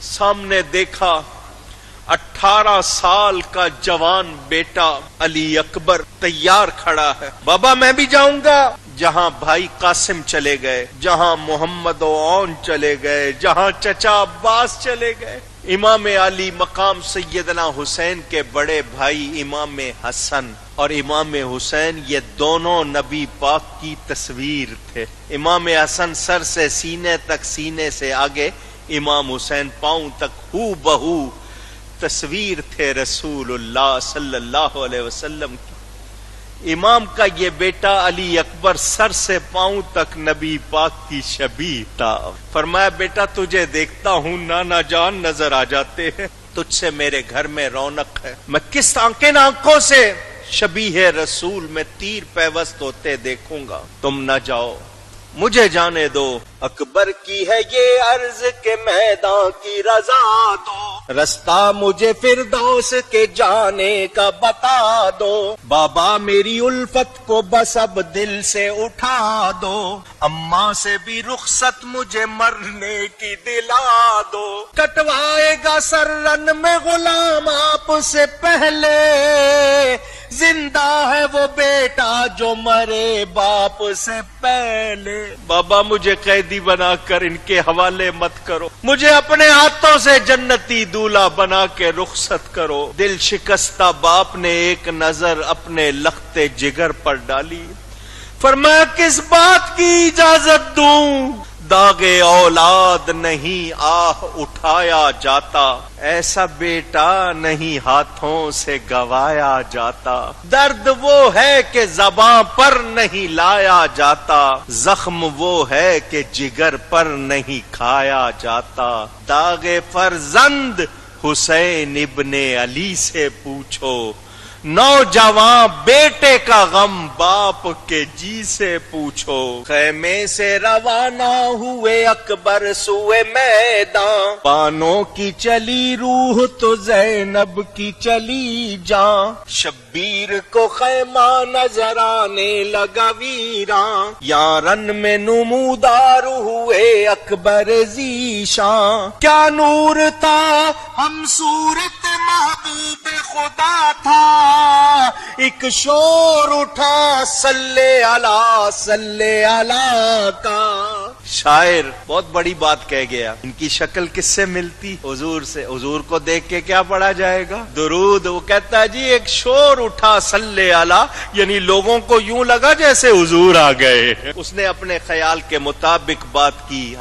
سامنے دیکھا 18 سال کا جوان بیٹا علی اکبر تیار کھڑا ہے. بابا میں بھی جاؤں گا. جہاں بھائی قاسم چلے گئے، جہاں محمد و اون چلے گئے، جہاں چچا عباس چلے گئے. امام علی مقام سیدنا حسین کے بڑے بھائی امام حسن اور امام حسین یہ دونوں نبی پاک کی تصویر تھے. امام حسن سر سے سینے تک، سینے سے آگے امام حسین پاؤں تک ہو بہو تصویر تھے رسول اللہ صلی اللہ علیہ وسلم کی. امام کا یہ بیٹا علی اکبر سر سے پاؤں تک نبی پاک کی شبیہ تھا. فرمایا بیٹا تجھے دیکھتا ہوں نانا جان نظر آ جاتے ہیں، تجھ سے میرے گھر میں رونق ہے. میں کس کن آنکھوں سے شبیہ رسول میں تیر پیوست ہوتے دیکھوں گا. تم نہ جاؤ، مجھے جانے دو. اکبر کی ہے یہ عرض کے میدان کی رضا دو، رستہ مجھے فردوس کے جانے کا بتا دو. بابا میری الفت کو بس اب دل سے اٹھا دو، اماں سے بھی رخصت مجھے مرنے کی دلا دو. کٹوائے گا سر رن میں غلام آپ سے پہلے، زندہ ہے وہ بیٹا جو مرے باپ سے پہلے. بابا مجھے قیدی بنا کر ان کے حوالے مت کرو، مجھے اپنے ہاتھوں سے جنتی دولہا بنا کے رخصت کرو. دل شکستہ باپ نے ایک نظر اپنے لخت جگر پر ڈالی. فرمایا کس بات کی اجازت دوں، داغ اولاد نہیں آہ اٹھایا جاتا، ایسا بیٹا نہیں ہاتھوں سے گوایا جاتا. درد وہ ہے کہ زباں پر نہیں لایا جاتا، زخم وہ ہے کہ جگر پر نہیں کھایا جاتا. داغ فرزند حسین ابن علی سے پوچھو، نوجوان بیٹے کا غم باپ کے جی سے پوچھو. خیمے سے روانہ ہوئے اکبر سوئے میدان، بانوں کی چلی روح تو زینب کی چلی جان. شبیر کو خیمہ نظر آنے لگا ویران، یارن میں نمودار ہوئے اکبر ذیشان. کیا نور تھا ہم صورت محبوب خدا تھا، ایک شور اٹھا صلی اللہ کا. شاعر بہت بڑی بات کہہ گیا. ان کی شکل کس سے ملتی؟ حضور سے. حضور کو دیکھ کے کیا پڑھا جائے گا؟ درود. وہ کہتا ہے جی ایک شور اٹھا صلی اللہ، یعنی لوگوں کو یوں لگا جیسے حضور آ گئے. اس نے اپنے خیال کے مطابق بات کی.